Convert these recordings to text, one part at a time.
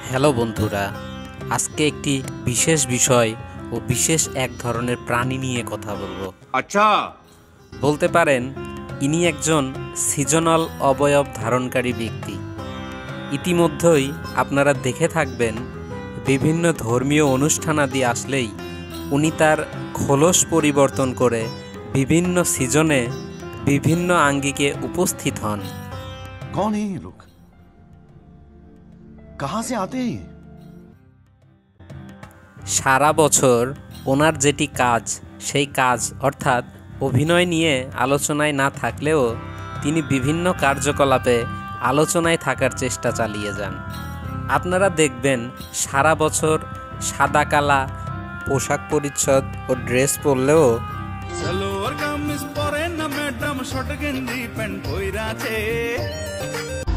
Hello বন্ধুরা, আজকে একটি বিশেষ বিষয় ও বিশেষ এক ধরনের প্রাণী নিয়ে কথা বলবো। আচ্ছা, বলতে পারেন ইনি একজন সিজনাল অবয়ব ধারণকারী ব্যক্তি। ইতিমধ্যেই আপনারা দেখে থাকবেন বিভিন্ন ধর্মীয় অনুষ্ঠানাদি আসলেই উনি তার খোলস পরিবর্তন করে বিভিন্ন সিজনে বিভিন্ন আঙ্গিকে উপস্থিত হন। कौन है ये लोग? कहां से आते हैं? সারা বছর ওনার যেটি কাজ, সেই কাজ অর্থাৎ অভিনয় নিয়ে আলোচনায় না থাকলেও তিনি বিভিন্ন কার্যকলাপে আলোচনায় থাকার চেষ্টা চালিয়ে যান। আপনারা দেখবেন সারা বছর সাদা কালা পোশাক পরিচ্ছদ ও ড্রেস পরলেও সালোয়ার কামিজ পরে না ম্যাডাম, শর্ট গেঞ্জি প্যান্ট পইরাছে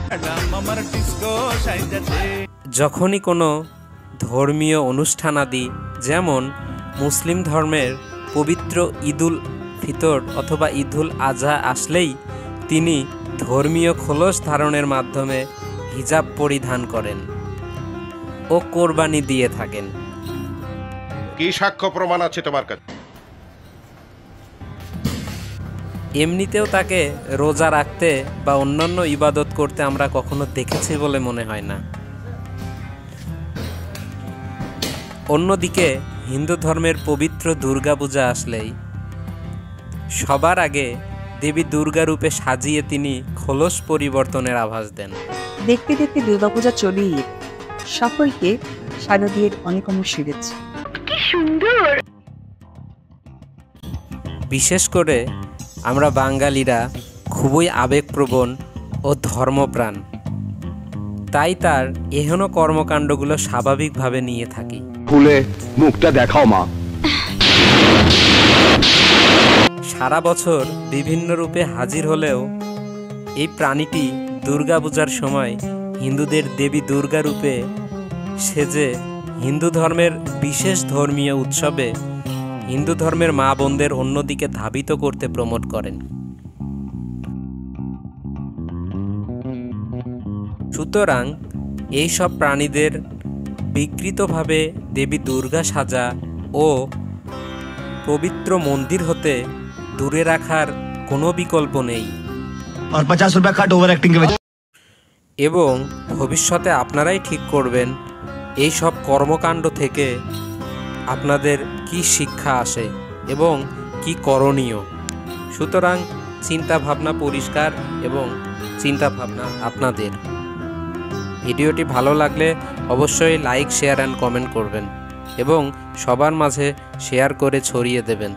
ম্যাডাম আমার ডিস্কো সাইজাছে। যখনই কোনো ধর্মীয় অনুষ্ঠানাদি, যেমন মুসলিম ধর্মের পবিত্র ঈদুল ফিতর অথবা ঈদুল আজহা আসলেই তিনি ধর্মীয় খোলস ধারণের মাধ্যমে হিজাব পরিধান করেন ও কোরবানি দিয়ে থাকেন। কি সাক্ষ্য প্রমাণ আছে তোমার কাছে? এমনিতেও তাকে রোজা রাখতে বা অন্যান্য ইবাদত করতে আমরা কখনো দেখেছি বলে মনে হয় না। অন্যদিকে হিন্দু ধর্মের পবিত্র দুর্গাপূজা আসলেই সবার আগে দেবী দুর্গা রূপে সাজিয়ে তিনি খোলস পরিবর্তনের আভাস দেন। দেখতে দেখতে দুর্গাপূজা চলেই এলো। সকলকে শারদীয়ের অনেক অনেক শুভেচ্ছা। বিশেষ করে আমরা বাঙালিরা খুবই আবেগপ্রবণ ও ধর্মপ্রাণ, তাই তার এহেন কর্মকাণ্ডগুলো স্বাভাবিকভাবে নিয়ে থাকি। খুলে মুখটা দেখাও মা। সারা বছর বিভিন্ন রূপে হাজির হলেও এই প্রাণীটি দুর্গাপূজার সময় হিন্দুদের দেবী দুর্গা রূপে সেজে হিন্দু ধর্মের বিশেষ ধর্মীয় উৎসবে হিন্দু ধর্মের মা বোনদের অন্যদিকে ধাবিত করতে প্রমোট করেন। সুতরাং এই সব প্রাণীদের বিকৃতভাবে দেবী দুর্গা সাজা ও পবিত্র মন্দির হতে দূরে রাখার কোনো বিকল্প নেই। আর 50 টাকা কাট ওভার অ্যাক্টিং কে। এবং ভবিষ্যতে আপনারাই ঠিক করবেন এই সব কর্মকাণ্ড থেকে আপনাদের কি শিক্ষা আসে এবং কি করণীয়। সুতরাং চিন্তা ভাবনা পরিষ্কার এবং চিন্তা ভাবনা আপনাদের। ভিডিওটি ভালো লাগলে অবশ্যই লাইক, শেয়ার অ্যান্ড কমেন্ট করবেন এবং সবার মাঝে শেয়ার করে ছড়িয়ে দেবেন।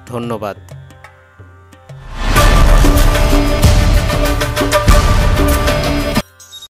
ধন্যবাদ।